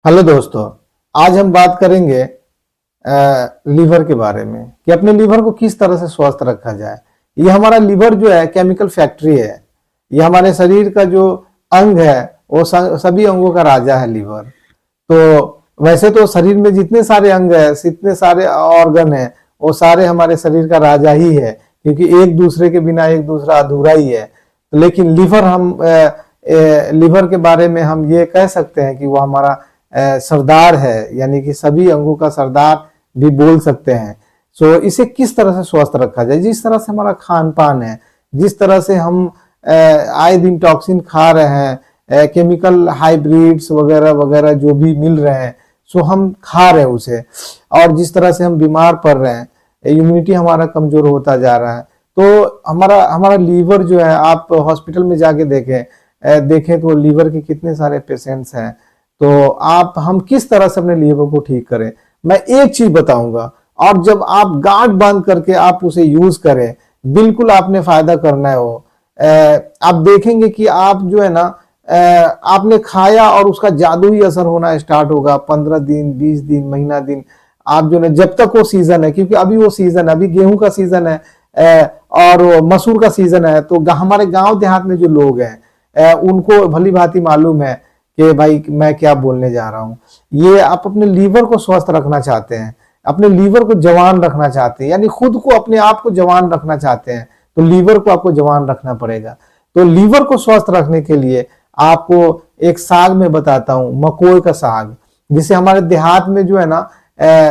Hello दोस्तों। आज हम बात करेंगे लीवर के बारे में कि अपने लीवर को किस तरह से स्वस्थ रखा जाए। ये हमारा लीवर जो है केमिकल फैक्ट्री है। ये हमारे शरीर का जो अंग है वो सभी अंगों का राजा है लीवर। तो वैसे तो शरीर में जितने सारे अंग है, जितने सारे ऑर्गन है, वो सारे हमारे शरीर का राजा ही है, क्योंकि एक दूसरे के बिना एक दूसरा अधूरा ही है। लेकिन लीवर के बारे में हम ये कह सकते हैं कि वो हमारा सरदार है, यानी कि सभी अंगों का सरदार भी बोल सकते हैं। सो इसे किस तरह से स्वस्थ रखा जाए, जिस तरह से हमारा खान पान है, जिस तरह से हम आए दिन टॉक्सिन खा रहे हैं, केमिकल हाइब्रिड्स वगैरह वगैरह जो भी मिल रहे हैं, सो हम खा रहे हैं उसे, और जिस तरह से हम बीमार पड़ रहे हैं, इम्यूनिटी हमारा कमजोर होता जा रहा है। तो हमारा हमारा लीवर जो है, आप हॉस्पिटल में जाके देखें तो लीवर के कितने सारे पेशेंट्स हैं। तो हम किस तरह से अपने लीवर को ठीक करें, मैं एक चीज बताऊंगा, और जब आप गांठ बांध करके आप उसे यूज करें, बिल्कुल आपने फायदा करना है। वो आप देखेंगे कि आप जो है ना, आपने खाया और उसका जादुई असर होना स्टार्ट होगा। 15 दिन, 20 दिन, महीना दिन, आप जो है जब तक वो सीजन है, क्योंकि अभी वो सीजन है, अभी गेहूं का सीजन है और मसूर का सीजन है। तो हमारे गांव देहात में जो लोग हैं उनको भली भांति मालूम है कि भाई मैं क्या बोलने जा रहा हूं। ये आप अपने लीवर को स्वस्थ रखना चाहते हैं, अपने लीवर को जवान रखना चाहते हैं, यानी खुद को अपने आप को जवान रखना चाहते हैं, तो लीवर को आपको जवान रखना पड़ेगा। तो लीवर को स्वस्थ रखने के लिए आपको एक साग में बताता हूं, मकोई का साग, जिसे हमारे देहात में जो है ना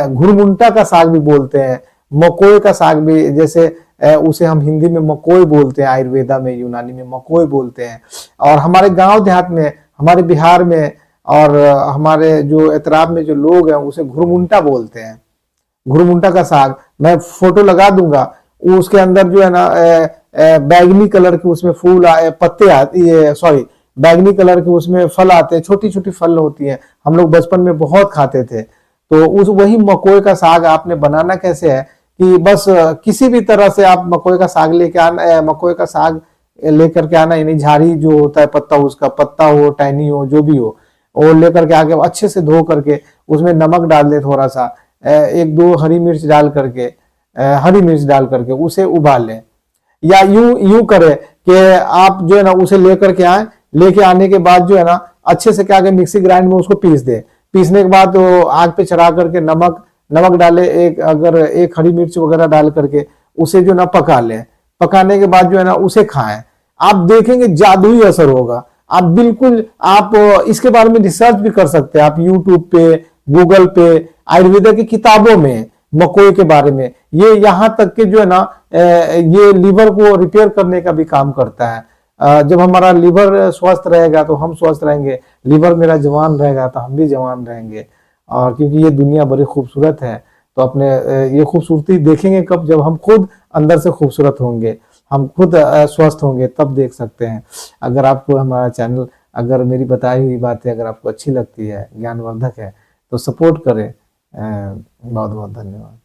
घुरमुंटा का साग भी बोलते हैं, मकोई का साग भी, जैसे उसे हम हिंदी में मकोई बोलते हैं, आयुर्वेदा में, यूनानी में मकोई बोलते हैं। और हमारे गांव देहात में, हमारे बिहार में और हमारे जो एतराब में जो लोग हैं उसे घुरमुंटा बोलते हैं। घुरमुंटा का साग मैं फोटो लगा दूंगा। उसके अंदर जो है ना बैगनी कलर के उसमें फूल पत्ते आती है, सॉरी, बैगनी कलर के उसमें फल आते हैं, छोटी छोटी फल होती है। हम लोग बचपन में बहुत खाते थे। तो वही मकोई का साग आपने बनाना कैसे है कि बस किसी भी तरह से आप मकोई का साग लेके आना, मकोई का साग लेकर के आना, यानी झाड़ी जो होता है पत्ता, उसका पत्ता हो, टहनी हो, जो भी हो, वो लेकर के आके अच्छे से धो करके उसमें नमक डाल दे, थोड़ा सा एक दो हरी मिर्च डाल करके उसे उबाल लें। या यूं यूं करे कि आप जो है ना उसे लेकर के आए, लेके आने के बाद जो है ना अच्छे से क्या मिक्सी ग्राइंड में उसको पीस दे। पीसने के बाद तो आग पे चढ़ा करके नमक डाले, एक हरी मिर्च वगैरह डाल करके उसे जो ना पका ले। पकाने के बाद जो है ना उसे खाएं, आप देखेंगे जादुई असर होगा। आप बिल्कुल आप इसके बारे में रिसर्च भी कर सकते हैं, आप यूट्यूब पे, गूगल पे, आयुर्वेदा की किताबों में मकोई के बारे में, ये यहाँ तक के जो है ना ये लीवर को रिपेयर करने का भी काम करता है। जब हमारा लीवर स्वस्थ रहेगा तो हम स्वस्थ रहेंगे, लीवर मेरा जवान रहेगा तो हम भी जवान रहेंगे। और क्योंकि ये दुनिया बड़ी खूबसूरत है, तो अपने ये खूबसूरती देखेंगे कब, जब हम खुद अंदर से खूबसूरत होंगे, हम खुद स्वस्थ होंगे, तब देख सकते हैं। अगर आपको हमारा चैनल, अगर मेरी बताई हुई बातें अगर आपको अच्छी लगती है, ज्ञानवर्धक है, तो सपोर्ट करें। बहुत बहुत धन्यवाद।